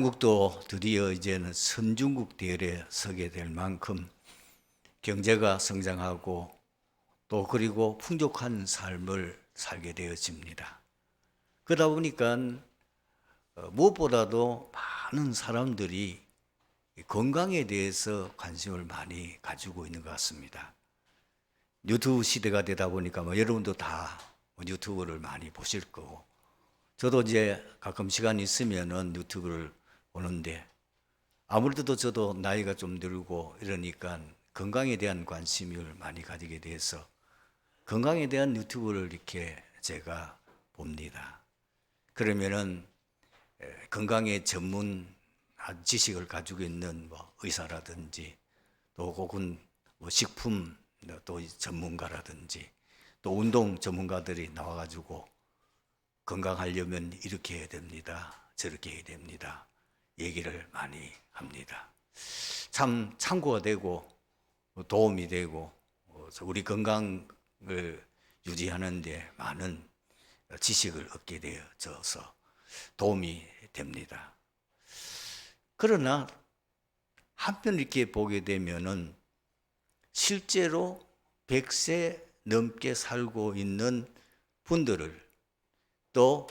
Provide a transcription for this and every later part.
한국도 드디어 이제는 선진국 대열에 서게 될 만큼 경제가 성장하고 또 그리고 풍족한 삶을 살게 되어집니다. 그러다 보니까 무엇보다도 많은 사람들이 건강에 대해서 관심을 많이 가지고 있는 것 같습니다. 유튜브 시대가 되다 보니까 여러분도 다 유튜브를 많이 보실 거고, 저도 이제 가끔 시간이 있으면은 유튜브를 보는데, 아무래도 저도 나이가 좀 들고 이러니까 건강에 대한 관심을 많이 가지게 돼서 건강에 대한 유튜브를 이렇게 제가 봅니다. 그러면은 건강에 전문한 지식을 가지고 있는 의사라든지 또 혹은 식품 또 전문가라든지 또 운동 전문가들이 나와가지고 건강하려면 이렇게 해야 됩니다. 저렇게 해야 됩니다. 얘기를 많이 합니다. 참 참고가 되고 도움이 되고 우리 건강을 유지하는 데 많은 지식을 얻게 되어져서 도움이 됩니다. 그러나 한편 이렇게 보게 되면은 실제로 100세 넘게 살고 있는 분들을 또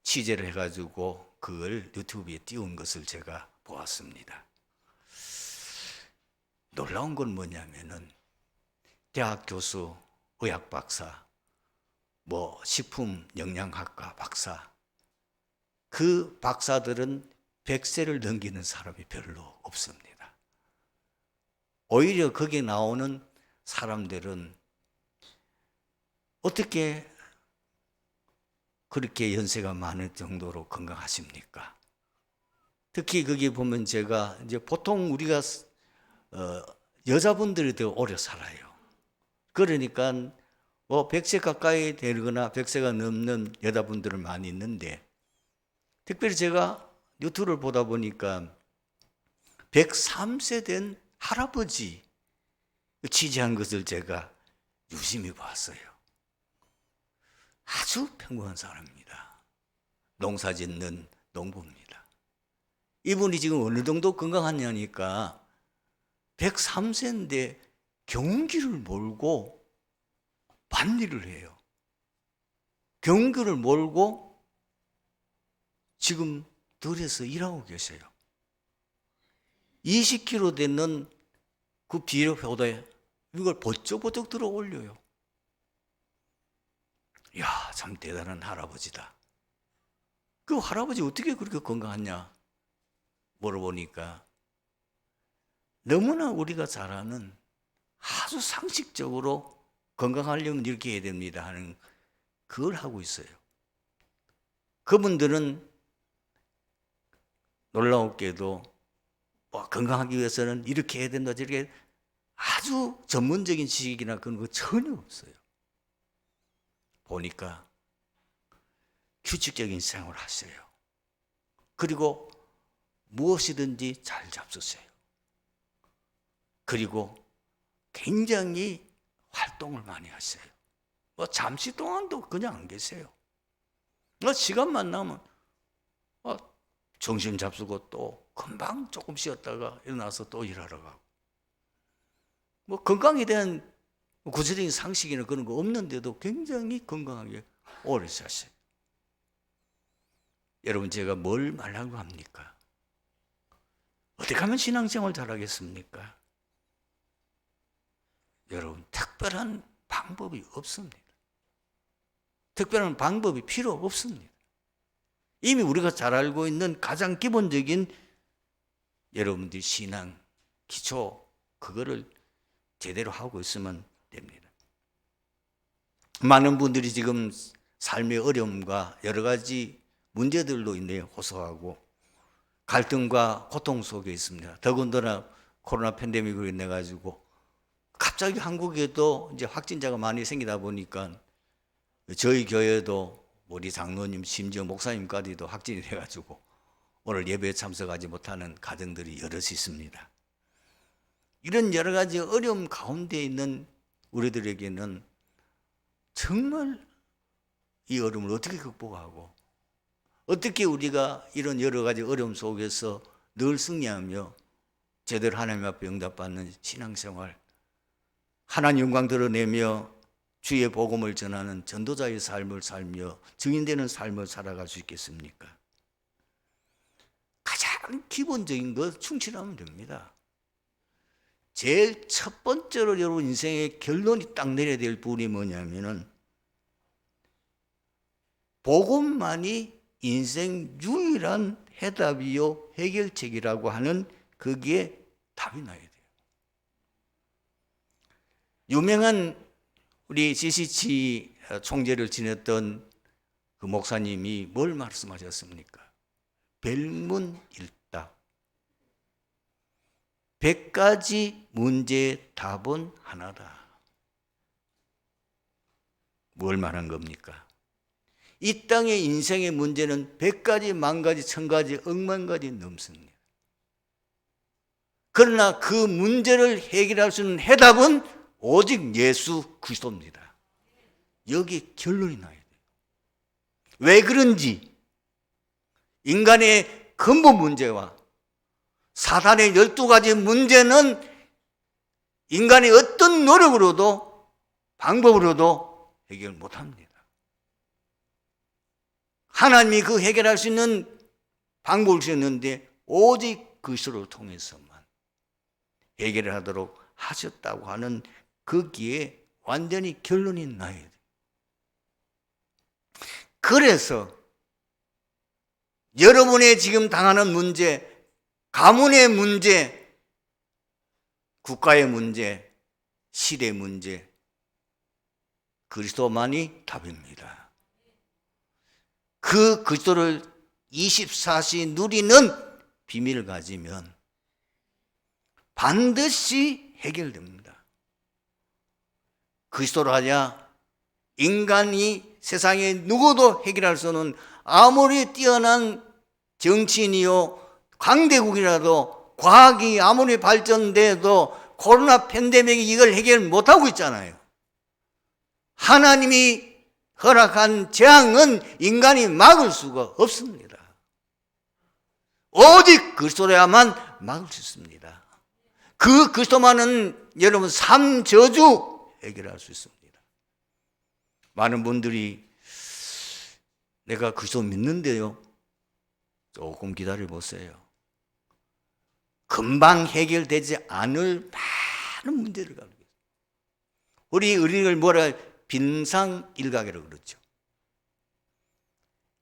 취재를 해가지고 그걸 유튜브에 띄운 것을 제가 보았습니다. 놀라운 건 뭐냐면은 대학 교수, 의학 박사, 식품 영양학과 박사, 그 박사들은 100세를 넘기는 사람이 별로 없습니다. 오히려 거기에 나오는 사람들은 어떻게 그렇게 연세가 많을 정도로 건강하십니까? 특히 거기 보면 제가 이제 보통 우리가 여자분들이 더 오래 살아요. 그러니까 100세 가까이 되거나 100세가 넘는 여자분들은 많이 있는데, 특별히 제가 유튜브를 보다 보니까 103세 된 할아버지 취재한 것을 제가 유심히 봤어요. 아주 평범한 사람입니다. 농사 짓는 농부입니다. 이분이 지금 어느 정도 건강하냐니까 103세인데 경운기를 몰고 밭일을 해요. 경운기를 몰고 지금 들에서 일하고 계세요. 20kg 되는 그 비료포대에 이걸 버쩍버쩍 들어 올려요. 이야, 참 대단한 할아버지다. 그 할아버지 어떻게 그렇게 건강하냐 물어보니까 너무나 우리가 잘 아는 아주 상식적으로 건강하려면 이렇게 해야 됩니다 하는 그걸 하고 있어요. 그분들은 놀라웠게도 건강하기 위해서는 이렇게 해야 된다 저렇게 아주 전문적인 지식이나 그런 거 전혀 없어요. 보니까 규칙적인 생활을 하세요. 그리고 무엇이든지 잘 잡수세요. 그리고 굉장히 활동을 많이 하세요. 잠시 동안도 그냥 안 계세요. 시간만 나면 정신 잡수고 또 금방 조금 쉬었다가 일어나서 또 일하러 가고. 건강에 대한 구체적인 상식이나 그런 거 없는데도 굉장히 건강하게 오래 사세요. 여러분, 제가 뭘 말하고 합니까? 어떻게 하면 신앙생활 잘하겠습니까? 여러분, 특별한 방법이 없습니다. 특별한 방법이 필요 없습니다. 이미 우리가 잘 알고 있는 가장 기본적인 여러분들이 신앙, 기초, 그거를 제대로 하고 있으면 됩니다. 많은 분들이 지금 삶의 어려움과 여러 가지 문제들로 인해 호소하고 갈등과 고통 속에 있습니다. 더군다나 코로나 팬데믹으로 인해 가지고 갑자기 한국에도 이제 확진자가 많이 생기다 보니까 저희 교회도 우리 장로님 심지어 목사님까지도 확진이 돼가지고 오늘 예배에 참석하지 못하는 가정들이 여럿이 있습니다. 이런 여러 가지 어려움 가운데 있는 우리들에게는 정말 이 어려움을 어떻게 극복하고 어떻게 우리가 이런 여러 가지 어려움 속에서 늘 승리하며 제대로 하나님 앞에 응답받는 신앙생활, 하나님 영광 드러내며 주의 복음을 전하는 전도자의 삶을 살며 증인되는 삶을 살아갈 수 있겠습니까? 가장 기본적인 것 충실하면 됩니다. 제일 첫 번째로 여러분 인생의 결론이 딱 내려야 될 부분이 뭐냐면은 복음만이 인생 유일한 해답이요 해결책이라고 하는 거기에 답이 나야 돼요. 유명한 우리 CCC 총재를 지냈던 그 목사님이 뭘 말씀하셨습니까? 별문일답. 100가지 문제의 답은 하나다. 뭘 말한 겁니까? 이 땅의 인생의 문제는 100가지, 10,000가지, 1000가지, 억만 가지 넘습니다. 그러나 그 문제를 해결할 수 있는 해답은 오직 예수 그리스도입니다. 여기 결론이 나야 돼요. 왜 그런지 인간의 근본 문제와 사단의 12가지 문제는 인간의 어떤 노력으로도 방법으로도 해결 못합니다. 하나님이 그 해결할 수 있는 방법을 주셨는데 오직 그리스도를 통해서만 해결을 하도록 하셨다고 하는 거기에 완전히 결론이 나야 돼요. 그래서 여러분의 지금 당하는 문제, 가문의 문제, 국가의 문제, 시대의 문제, 그리스도만이 답입니다. 그 그리스도를 24시 누리는 비밀을 가지면 반드시 해결됩니다. 그리스도로 하냐 인간이 세상에 누구도 해결할 수 없는 아무리 뛰어난 정치인이요 강대국이라도 과학이 아무리 발전돼도 코로나 팬데믹이 이걸 해결 못하고 있잖아요. 하나님이 허락한 재앙은 인간이 막을 수가 없습니다. 오직 그리스도야만 막을 수 있습니다. 그 그리스도만은 여러분 삶 저주 해결할 수 있습니다. 많은 분들이 내가 그리스도 믿는데요. 조금 기다려 보세요. 금방 해결되지 않을 많은 문제를 가지고 있어요. 우리 의리를 뭐라 빙상일각이라고 그러죠.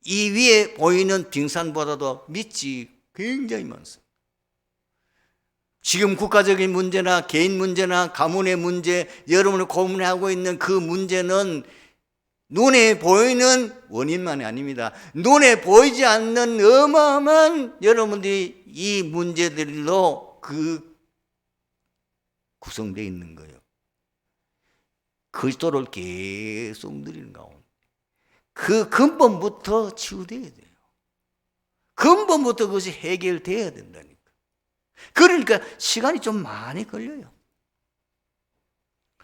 이 위에 보이는 빙산보다도 밑이 굉장히 많습니다. 지금 국가적인 문제나 개인 문제나 가문의 문제, 여러분이 고민하고 있는 그 문제는 눈에 보이는 원인만이 아닙니다. 눈에 보이지 않는 어마어마한 여러분들이 이 문제들로 구성되어 있는 거예요. 그리스도를 계속 누리는 가운데 그 근본부터 치유돼야 돼요. 근본부터 그것이 해결돼야 된다니까. 그러니까 시간이 좀 많이 걸려요.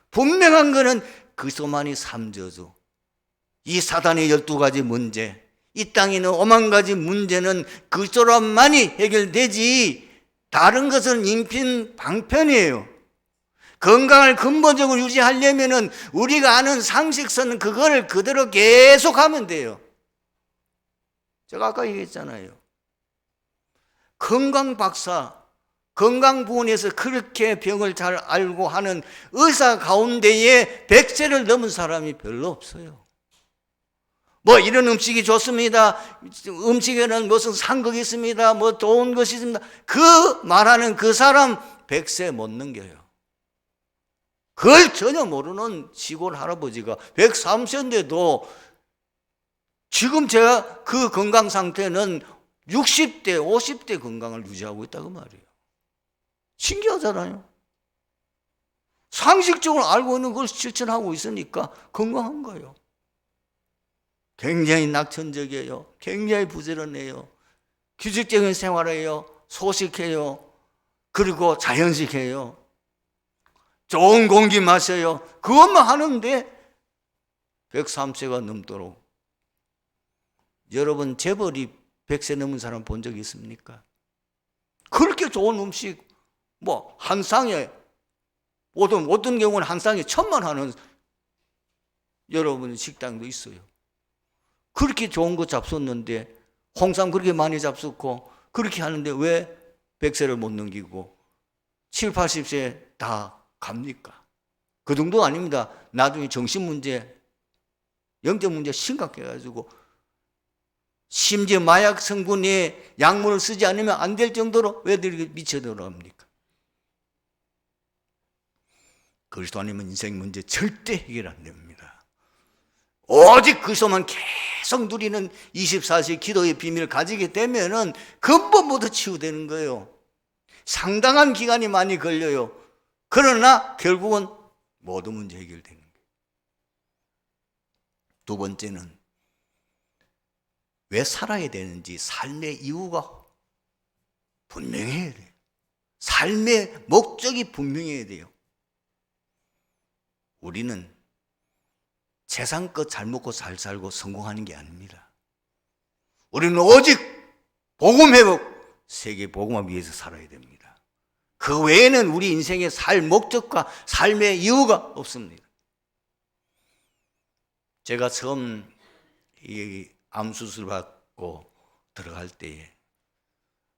분명한 거는 그리스도만이 삶저주, 이 사단의 12가지 문제, 이 땅에 있는 50,000가지 문제는 그리스도로만이 해결되지 다른 것은 임신방편이에요. 건강을 근본적으로 유지하려면 우리가 아는 상식선 그거를 그대로 계속하면 돼요. 제가 아까 얘기했잖아요. 건강 박사, 건강 부분에서 그렇게 병을 잘 알고 하는 의사 가운데에 100세를 넘은 사람이 별로 없어요. 뭐 이런 음식이 좋습니다. 음식에는 무슨 상극이 있습니다. 뭐 좋은 것이 있습니다. 그 말하는 그 사람 100세 못 넘겨요. 그걸 전혀 모르는 시골 할아버지가 103세인데도 지금 제가 그 건강 상태는 60대, 50대 건강을 유지하고 있다고 말이에요. 신기하잖아요. 상식적으로 알고 있는 걸 실천하고 있으니까 건강한 거예요. 굉장히 낙천적이에요. 굉장히 부지런해요. 규칙적인 생활해요. 소식해요. 그리고 자연식해요. 좋은 공기 마셔요. 그것만 하는데 103세가 넘도록 여러분 재벌이 100세 넘은 사람 본 적 있습니까? 그렇게 좋은 음식 뭐 한 쌍에 어떤 경우는 한 쌍에 1,000만 하는 여러분 식당도 있어요. 그렇게 좋은 거 잡섰는데 홍삼 그렇게 많이 잡섰고 그렇게 하는데 왜 100세를 못 넘기고 7, 80세 다 갑니까? 그 정도 아닙니다. 나중에 정신 문제, 영적 문제 심각해가지고 심지어 마약 성분의 약물을 쓰지 않으면 안 될 정도로 왜들 미쳐들어갑니까? 그리스도인이면 인생 문제 절대 해결 안 됩니다. 오직 그리스도만 계속 누리는 24시 기도의 비밀을 가지게 되면은 근본부터 치유되는 거예요. 상당한 기간이 많이 걸려요. 그러나 결국은 모든 문제 해결되는 거예요. 두 번째는 왜 살아야 되는지 삶의 이유가 분명해야 돼요. 삶의 목적이 분명해야 돼요. 우리는 세상껏 잘 먹고 잘 살고 성공하는 게 아닙니다. 우리는 오직 복음 회복, 세계 복음을 위해서 살아야 됩니다. 그 외에는 우리 인생의 살 목적과 삶의 이유가 없습니다. 제가 처음 이 암 수술 받고 들어갈 때에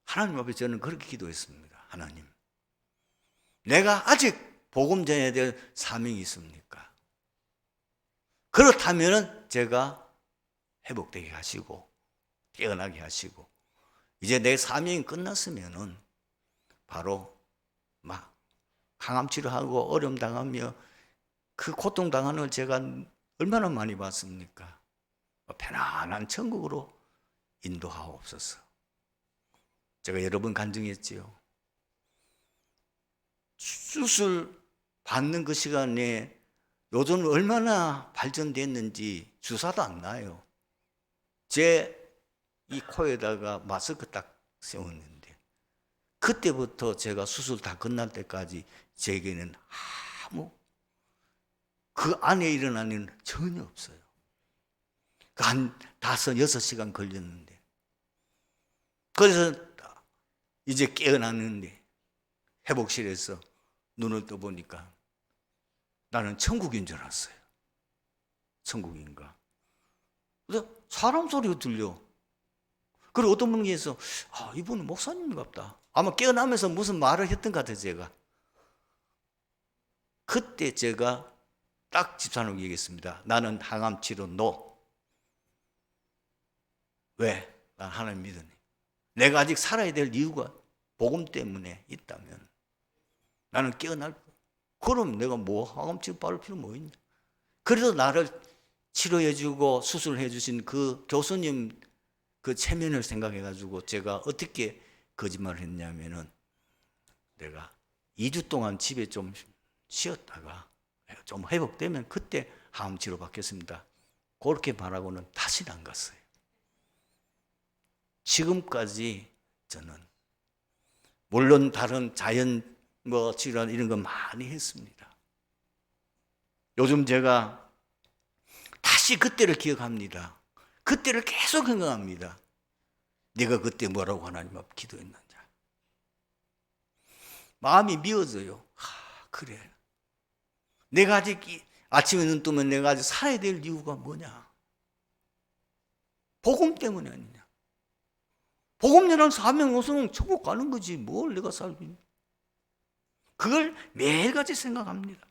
하나님 앞에 저는 그렇게 기도했습니다. 하나님, 내가 아직 복음 전해야 될 사명이 있습니까? 그렇다면 제가 회복되게 하시고 깨어나게 하시고 이제 내 사명이 끝났으면은 바로 막 항암 치료하고 어려움 당하며 그 고통 당하는 걸 제가 얼마나 많이 봤습니까? 편안한 천국으로 인도하옵소서. 제가 여러 번 간증했지요. 수술 받는 그 시간에 요즘 얼마나 발전됐는지 주사도 안 나요. 제 이 코에다가 마스크 딱 세웠는데 그때부터 제가 수술 다 끝날 때까지 제게는 아무 그 안에 일어나는 일은 전혀 없어요. 한 5, 6시간 걸렸는데 그래서 이제 깨어났는데 회복실에서 눈을 떠보니까 나는 천국인 줄 알았어요. 천국인가? 그래서 사람 소리가 들려. 그리고 어떤 분께서 이분은 목사님 같다. 아마 깨어나면서 무슨 말을 했던 것 같아요. 제가 그때 제가 딱 집사람에게 얘기했습니다. 나는 항암 치료 노. 왜? 난 하나님 믿으니. 내가 아직 살아야 될 이유가 복음 때문에 있다면 나는 깨어날 거야. 그럼 내가 뭐 항암 치료 받을 필요 뭐 있냐? 그래서 나를 치료해주고 수술해주신 그 교수님 그 체면을 생각해가지고 제가 어떻게 거짓말을 했냐면은 내가 2주 동안 집에 좀 쉬었다가 좀 회복되면 그때 항암 치료 받겠습니다. 그렇게 말하고는 다시는 안 갔어요. 지금까지 저는 물론 다른 자연 치료 이런 거 많이 했습니다. 요즘 제가 다시 그때를 기억합니다. 그때를 계속 생각합니다. 내가 그때 뭐라고 하나님 앞에 기도했는지. 마음이 미워져요. 그래. 내가 아직 아침에 눈 뜨면 내가 아직 살아야 될 이유가 뭐냐? 복음 때문에 아니냐? 복음 전하는 사명 없으면 천국 가는 거지. 뭘 내가 살겠냐? 그걸 매일같이 생각합니다.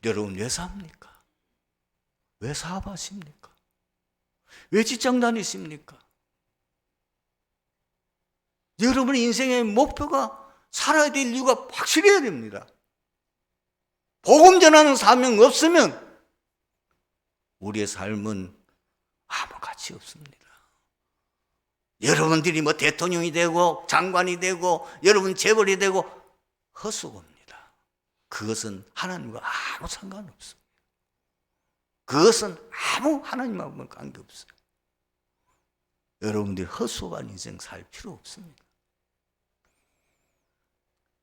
여러분 왜 삽니까? 왜 사업하십니까? 왜 직장 다니십니까? 여러분의 인생의 목표가 살아야 될 이유가 확실해야 됩니다. 복음 전하는 사명 없으면 우리의 삶은 아무 가치 없습니다. 여러분들이 뭐 대통령이 되고 장관이 되고 여러분 재벌이 되고 헛수고입니다. 그것은 하나님과 아무 상관없습니다. 그것은 아무 하나님하고는 관계없어요. 여러분들이 헛수고한 인생 살 필요 없습니다.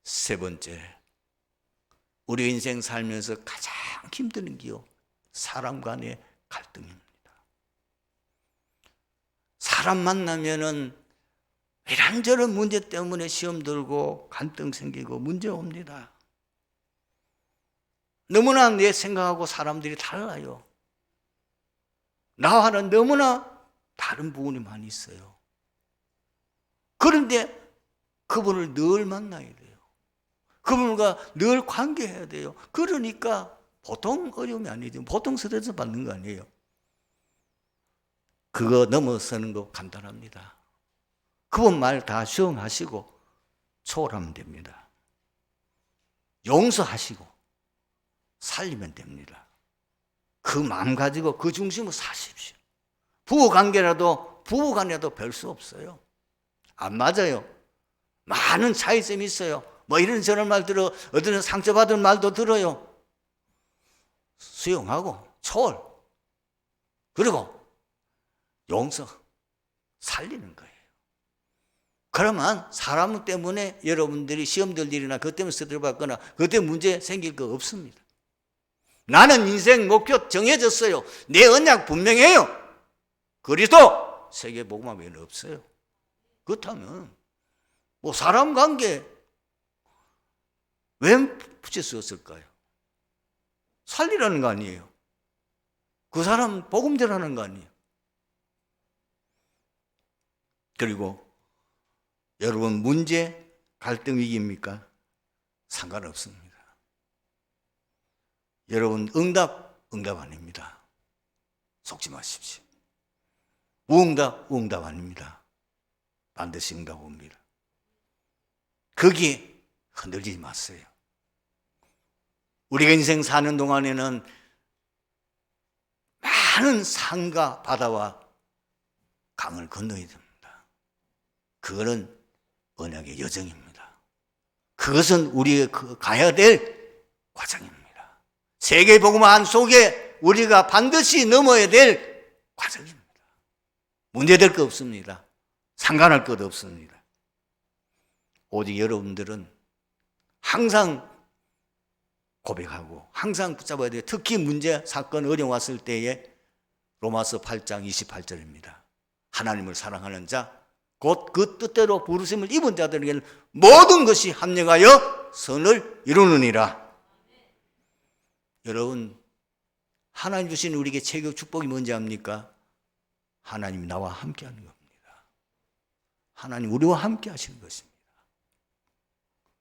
세 번째, 우리 인생 살면서 가장 힘드는 게요, 사람 간의 갈등입니다. 사람 만나면은 이런저런 문제 때문에 시험 들고 갈등 생기고 문제 옵니다. 너무나 내 생각하고 사람들이 달라요. 나와는 너무나 다른 부분이 많이 있어요. 그런데 그분을 늘 만나야 돼요. 그분과 늘 관계해야 돼요. 그러니까 보통 어려움이 아니죠. 보통 스트레스 받는 거 아니에요. 그거 넘어서는 거 간단합니다. 그분 말 다 수용하시고 초월하면 됩니다. 용서하시고 살리면 됩니다. 그 마음 가지고 그 중심으로 사십시오. 부부관계라도 별 수 없어요. 안 맞아요. 많은 차이점이 있어요. 뭐 이런저런 말 들어, 어떤 상처받은 말도 들어요. 수용하고 초월, 그리고 용서, 살리는 거예요. 그러면 사람 때문에 여러분들이 시험 들 일이나 그것 때문에 스트레스 받거나 그것 때문에 문제 생길 거 없습니다. 나는 인생 목표 정해졌어요. 내 언약 분명해요. 그리스도 세계복음화 외에는 없어요. 그렇다면 뭐 사람 관계 왜 붙일 수 없을까요? 살리라는 거 아니에요. 그 사람 복음 전하는 거 아니에요. 그리고 여러분 문제, 갈등 위기입니까? 상관없습니다. 여러분 응답 아닙니다. 속지 마십시오. 우응답 아닙니다. 반드시 응답 옵니다. 거기에 흔들리지 마세요. 우리가 인생 사는 동안에는 많은 산과 바다와 강을 건너야 됩니다. 그거는 언약의 여정입니다. 그것은 우리가 가야 될 과정입니다. 세계복음화 속에 우리가 반드시 넘어야 될 과정입니다. 문제될 거 없습니다. 상관할 것 없습니다. 오직 여러분들은 항상 고백하고 항상 붙잡아야 돼요. 특히 문제, 사건, 어려움 왔을 때에 로마서 8장 28절입니다. 하나님을 사랑하는 자, 곧 그 뜻대로 부르심을 입은 자들에게는 모든 것이 합력하여 선을 이루느니라. 여러분, 하나님 주신 우리에게 최고 축복이 뭔지 압니까? 하나님이 나와 함께 하는 겁니다. 하나님 우리와 함께 하시는 것입니다.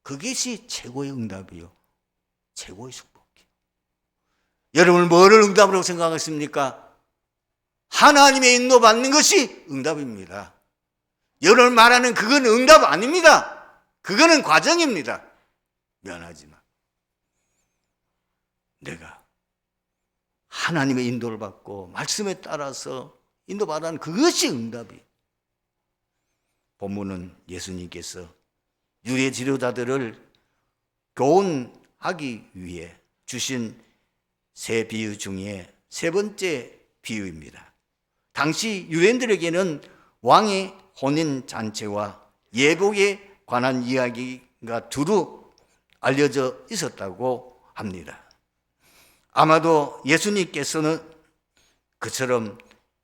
그것이 최고의 응답이요, 최고의 축복이요. 여러분 뭐를 응답으로 생각하십니까? 하나님의 인도 받는 것이 응답입니다. 여러분 말하는 그건 응답 아닙니다. 그거는 과정입니다. 미안하지만 내가 하나님의 인도를 받고 말씀에 따라서 인도받는 그것이 응답이에요. 본문은 예수님께서 유대 지도자들을 교훈하기 위해 주신 세 비유 중에 세 번째 비유입니다. 당시 유대인들에게는 왕의 혼인잔치와 예복에 관한 이야기가 두루 알려져 있었다고 합니다. 아마도 예수님께서는 그처럼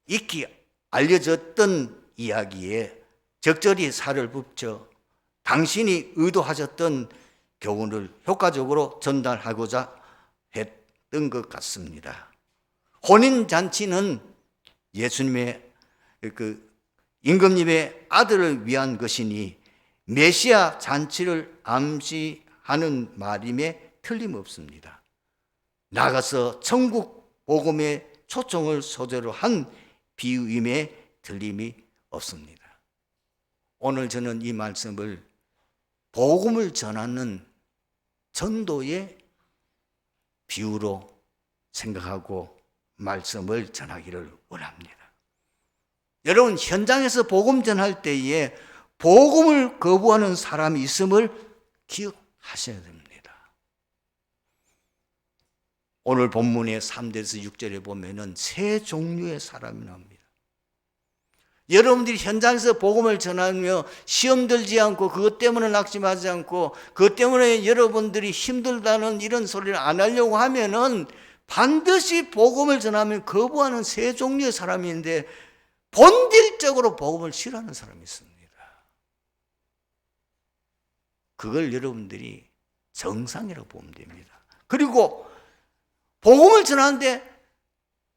익히 알려졌던 이야기에 적절히 살을 붙여 당신이 의도하셨던 교훈을 효과적으로 전달하고자 했던 것 같습니다. 혼인잔치는 예수님의 임금님의 아들을 위한 것이니 메시아 잔치를 암시하는 말임에 틀림없습니다. 나가서 천국 복음의 초청을 소재로 한 비유임에 틀림이 없습니다. 오늘 저는 이 말씀을 복음을 전하는 전도의 비유로 생각하고 말씀을 전하기를 원합니다. 여러분 현장에서 복음 전할 때에 복음을 거부하는 사람이 있음을 기억하셔야 됩니다. 오늘 본문의 3절에서 6절에 보면은 세 종류의 사람이 나옵니다. 여러분들이 현장에서 복음을 전하며 시험 들지 않고 그것 때문에 낙심하지 않고 그것 때문에 여러분들이 힘들다는 이런 소리를 안 하려고 하면은 반드시 복음을 전하면 거부하는 세 종류의 사람인데 본질적으로 복음을 싫어하는 사람이 있습니다. 그걸 여러분들이 정상이라고 보면 됩니다. 그리고 복음을 전하는데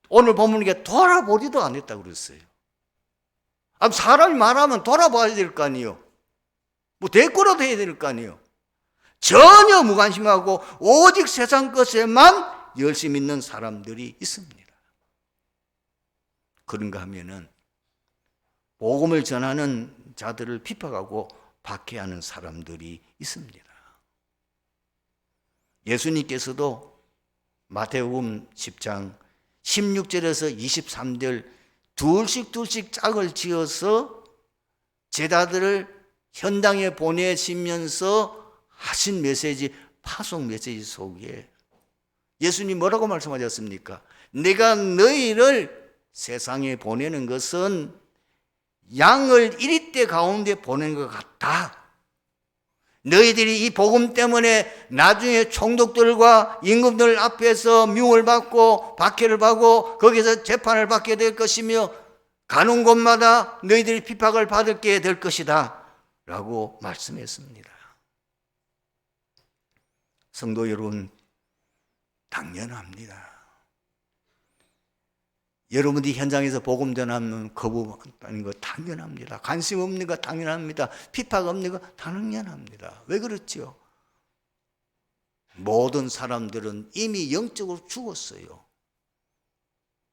오늘 보면 이게 돌아보지도 않았다고 그랬어요. 사람이 말하면 돌아봐야 될 거 아니에요. 뭐 대꾸라도 해야 될 거 아니에요. 전혀 무관심하고 오직 세상 것에만 열심히 있는 사람들이 있습니다. 그런가 하면은 복음을 전하는 자들을 핍박하고 박해하는 사람들이 있습니다. 예수님께서도 마태복음 10장 16절에서 23절 둘씩 짝을 지어서 제자들을 현장에 보내시면서 하신 메시지, 파송 메시지 속에 예수님 뭐라고 말씀하셨습니까? 내가 너희를 세상에 보내는 것은 양을 이리떼 가운데 보내는 것 같다. 너희들이 이 복음 때문에 나중에 총독들과 임금들 앞에서 미움을 받고 박해를 받고 거기서 재판을 받게 될 것이며 가는 곳마다 너희들이 핍박을 받게 될 것이다 라고 말씀했습니다. 성도 여러분, 당연합니다. 여러분들이 현장에서 복음 전하면 거부하는 거 당연합니다. 관심 없는 거 당연합니다. 핍박 없는 거 당연합니다. 왜 그렇지요? 모든 사람들은 이미 영적으로 죽었어요.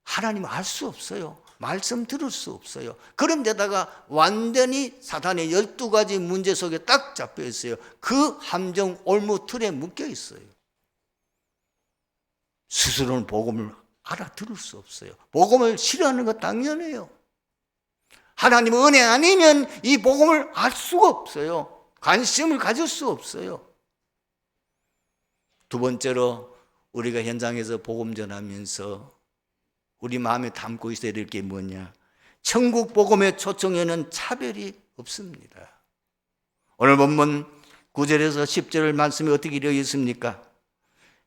하나님을 알 수 없어요. 말씀 들을 수 없어요. 그런데다가 완전히 사탄의 12가지 문제 속에 딱 잡혀 있어요. 그 함정 올무 틀에 묶여 있어요. 스스로는 복음을 알아들을 수 없어요. 복음을 싫어하는 거 당연해요. 하나님의 은혜 아니면 이 복음을 알 수가 없어요. 관심을 가질 수 없어요. 두 번째로 우리가 현장에서 복음 전하면서 우리 마음에 담고 있어야 될 게 뭐냐? 천국 복음의 초청에는 차별이 없습니다. 오늘 본문 9절에서 10절 말씀이 어떻게 되어 있습니까?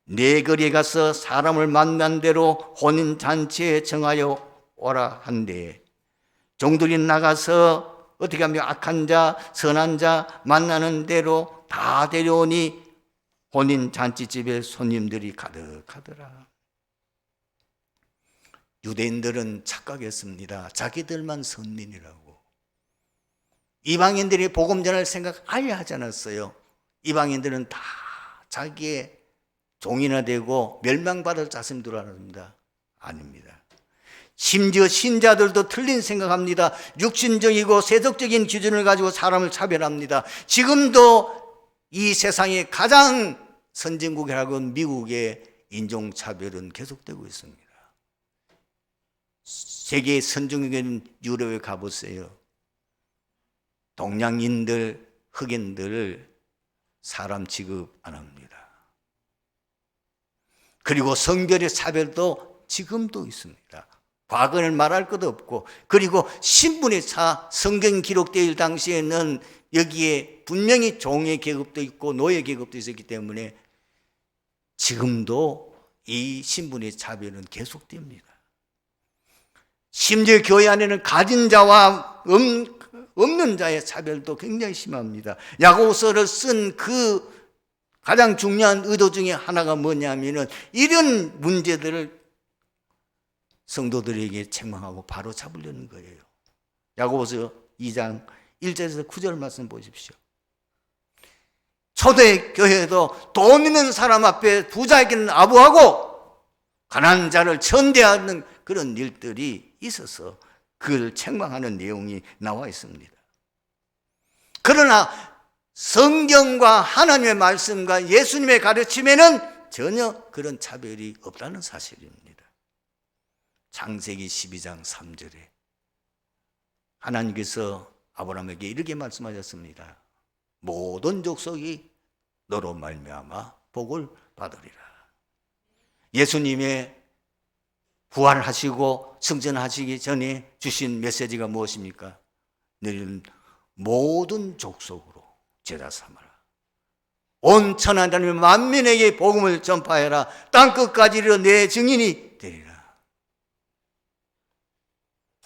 네 거리에 가서 사람을 만난 대로 혼인잔치에 정하여 오라 한데 종들이 나가서 어떻게 하면 악한 자, 선한 자 만나는 대로 다 데려오니 혼인잔치집에 손님들이 가득하더라. 유대인들은 착각했습니다. 자기들만 선민이라고. 이방인들이 복음 전할 생각 아예 하지 않았어요. 이방인들은 다 자기의 종이나 되고 멸망받을 자신 줄 알았습니다. 아닙니다. 심지어 신자들도 틀린 생각합니다. 육신적이고 세속적인 기준을 가지고 사람을 차별합니다. 지금도 이 세상의 가장 선진국이라고 미국의 인종차별은 계속되고 있습니다. 세계 선진국인 유럽에 가보세요. 동양인들, 흑인들을 사람 취급 안 합니다. 그리고 성별의 차별도 지금도 있습니다. 과거는 말할 것도 없고, 그리고 신분의 차, 성경 기록되어 있을 당시에는 여기에 분명히 종의 계급도 있고 노예 계급도 있었기 때문에 지금도 이 신분의 차별은 계속됩니다. 심지어 교회 안에는 가진 자와 없는 자의 차별도 굉장히 심합니다. 야고보서를 쓴 그 가장 중요한 의도 중에 하나가 뭐냐면은 이런 문제들을 성도들에게 책망하고 바로 잡으려는 거예요. 야고보서 2장 1절에서 9절 말씀 보십시오. 초대 교회도 돈 있는 사람 앞에 부자에게는 아부하고 가난한 자를 천대하는 그런 일들이 있어서 그걸 책망하는 내용이 나와 있습니다. 그러나 성경과 하나님의 말씀과 예수님의 가르침에는 전혀 그런 차별이 없다는 사실입니다. 창세기 12장 3절에 하나님께서 아브라함에게 이렇게 말씀하셨습니다. 모든 족속이 너로 말미암아 복을 받으리라. 예수님의 부활하시고 승천하시기 전에 주신 메시지가 무엇입니까? 너희는 모든 족속으로 제자 삼아라. 온 천하단위 만민에게 복음을 전파해라. 땅끝까지 이르러 내 증인이 되리라.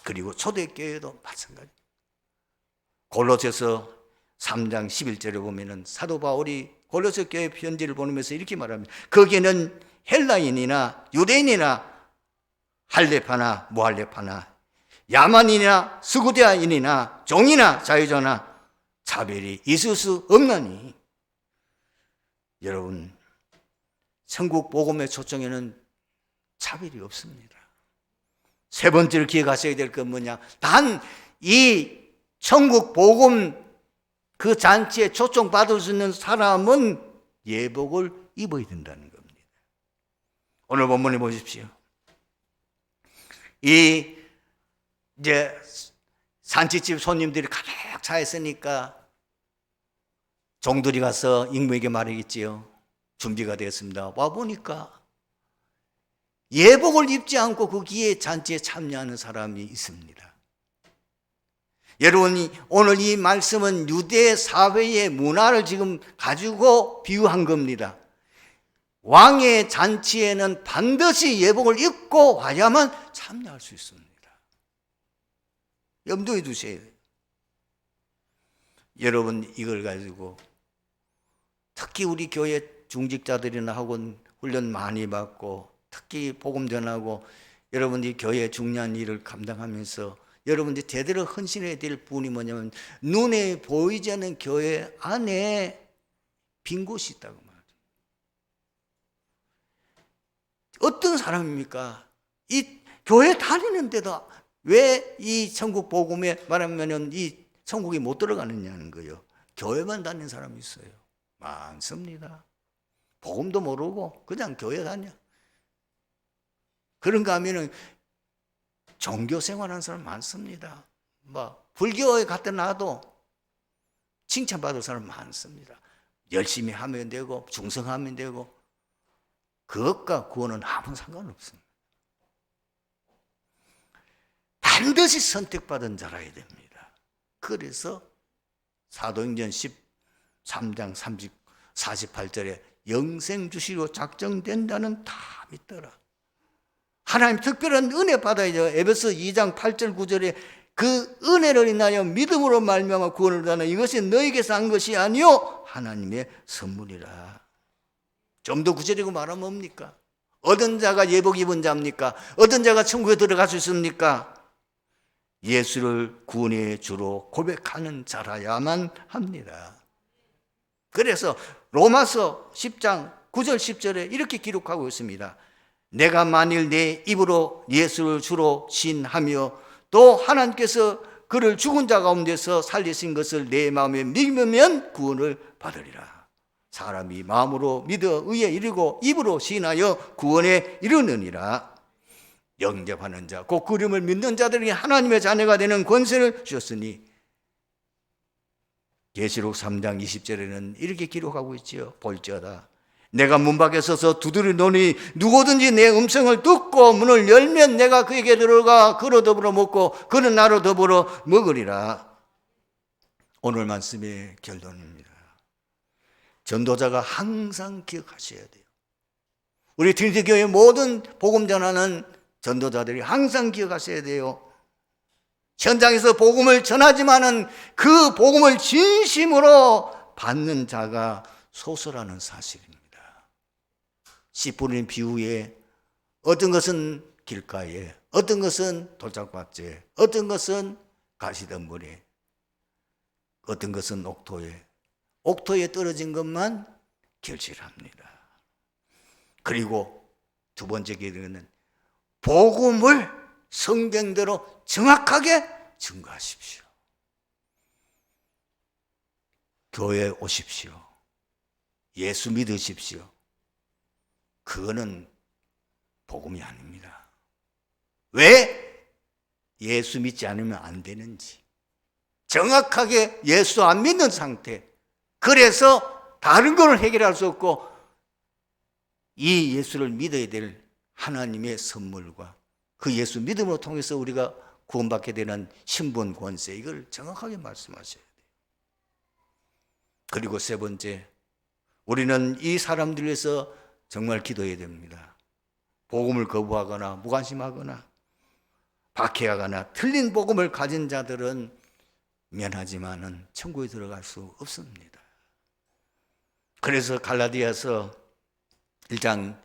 그리고 초대교회도 마찬가지. 골로새서 3장 11절에 보면은 사도 바울이 골로새 교회 편지를 보내면서 이렇게 말합니다. 거기에는 헬라인이나 유대인이나 할례파나 무할례파나 야만인이나 스구디아인이나 종이나 자유자나 차별이 있을 수 없나니. 여러분, 천국 복음의 초청에는 차별이 없습니다. 세 번째로 기억하셔야 될 건 뭐냐? 단 이 천국 복음 그 잔치에 초청받을 수 있는 사람은 예복을 입어야 된다는 겁니다. 오늘 본문에 보십시오. 이제 잔치집 손님들이 가득 차 있으니까 종들이 가서 임금에게 말하겠지요. 준비가 되었습니다. 와보니까 예복을 입지 않고 거기에 잔치에 참여하는 사람이 있습니다. 여러분, 오늘 이 말씀은 유대 사회의 문화를 지금 가지고 비유한 겁니다. 왕의 잔치에는 반드시 예복을 입고 와야만 참여할 수 있습니다. 염두에 두셔야 돼요. 여러분, 이걸 가지고 특히 우리 교회 중직자들이나 학원 훈련 많이 받고 특히 복음 전하고 여러분들이 교회 중요한 일을 감당하면서 여러분들이 제대로 헌신해야 될 부분이 뭐냐면 눈에 보이지 않는 교회 안에 빈 곳이 있다고 말합니다. 어떤 사람입니까? 이 교회 다니는데도 왜 이 천국 복음에 말하면은 이 천국에 못 들어가느냐는 거예요. 교회만 다니는 사람이 있어요. 많습니다. 복음도 모르고 그냥 교회 다녀. 그런가 하면은 종교 생활하는 사람 많습니다. 불교에 갔다 나도 칭찬받을 사람 많습니다. 열심히 하면 되고 충성하면 되고 그것과 구원은 아무 상관없습니다. 반드시 선택받은 자라야 됩니다. 그래서 사도행전 13장 48절에 영생 주시로 작정된다는 다 믿더라. 하나님 특별한 은혜 받아야죠. 에베소 2장 8절 9절에 그 은혜를 인하여 믿음으로 말미암아 구원을 얻으나 이것이 너에게서 한 것이 아니요 하나님의 선물이라. 좀 더 구체적으로 말하면 뭡니까? 얻은 자가 예복 입은 자입니까? 얻은 자가 천국에 들어갈 수 있습니까? 예수를 구원의 주로 고백하는 자라야만 합니다. 그래서 로마서 10장 9절 10절에 이렇게 기록하고 있습니다. 내가 만일 내 입으로 예수를 주로 시인하며 또 하나님께서 그를 죽은 자 가운데서 살리신 것을 내 마음에 믿으면 구원을 받으리라. 사람이 마음으로 믿어 의에 이르고 입으로 시인하여 구원에 이르느니라. 영접하는 자, 곧 그 이름을 믿는 자들에게 하나님의 자녀가 되는 권세를 주셨으니 계시록 3장 20절에는 이렇게 기록하고 있지요. 볼지어다 내가 문 밖에 서서 두드리노니 누구든지 내 음성을 듣고 문을 열면 내가 그에게 들어가 그로 더불어 먹고 그는 나로 더불어 먹으리라. 오늘 말씀의 결론입니다. 전도자가 항상 기억하셔야 돼요. 우리 트리니티 교회 모든 복음 전하는 전도자들이 항상 기억하셔야 돼요. 현장에서 복음을 전하지만은 그 복음을 진심으로 받는 자가 소수라는 사실입니다. 씨 뿌리는 비유에 어떤 것은 길가에, 어떤 것은 돌짝밭에, 어떤 것은 가시덤불에, 어떤 것은 옥토에 떨어진 것만 결실합니다. 그리고 두 번째 계기는 복음을 성경대로 정확하게 증거하십시오. 교회에 오십시오. 예수 믿으십시오. 그거는 복음이 아닙니다. 왜 예수 믿지 않으면 안 되는지 정확하게 예수 안 믿는 상태, 그래서 다른 것을 해결할 수 없고 이 예수를 믿어야 될 하나님의 선물과 그 예수 믿음으로 통해서 우리가 구원받게 되는 신분 권세, 이걸 정확하게 말씀하셔야 돼요. 그리고 세 번째, 우리는 이 사람들 위해서 정말 기도해야 됩니다. 복음을 거부하거나 무관심하거나 박해하거나 틀린 복음을 가진 자들은 면하지만은 천국에 들어갈 수 없습니다. 그래서 갈라디아서 1장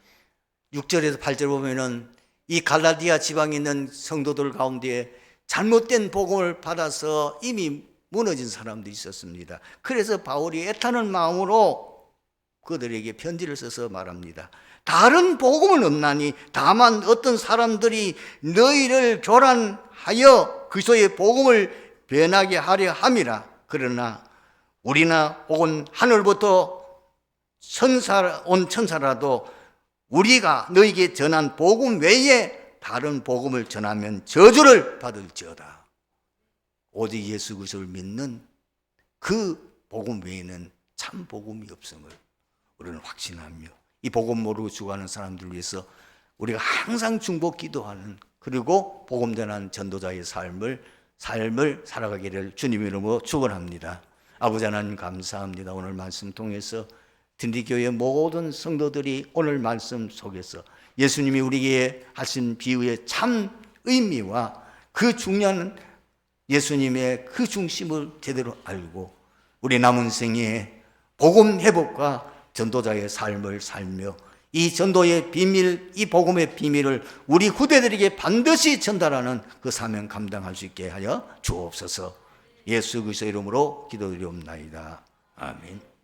6절에서 8절 보면은 이 갈라디아 지방에 있는 성도들 가운데 잘못된 복음을 받아서 이미 무너진 사람도 있었습니다. 그래서 바울이 애타는 마음으로 그들에게 편지를 써서 말합니다. 다른 복음은 없나니 다만 어떤 사람들이 너희를 교란하여 그리스도의 복음을 변하게 하려 함이라. 그러나 우리나 혹은 하늘부터 온 천사라도 우리가 너희에게 전한 복음 외에 다른 복음을 전하면 저주를 받을지어다. 오직 예수 그리스도를 믿는 그 복음 외에는 참 복음이 없음을 우리는 확신하며 이 복음 모르고 죽어가는 사람들을 위해서 우리가 항상 중보 기도하는, 그리고 복음 전하는 전도자의 삶을 살아가기를 주님의 이름으로 축원합니다. 아버지 하나님 감사합니다. 오늘 말씀 통해서 트리니티교회 모든 성도들이 오늘 말씀 속에서 예수님이 우리에게 하신 비유의 참 의미와 그 중요한 예수님의 그 중심을 제대로 알고 우리 남은 생에 복음 회복과 전도자의 삶을 살며 이 전도의 비밀, 이 복음의 비밀을 우리 후대들에게 반드시 전달하는 그 사명 감당할 수 있게 하여 주옵소서. 예수 그리스도 이름으로 기도드리옵나이다. 아멘.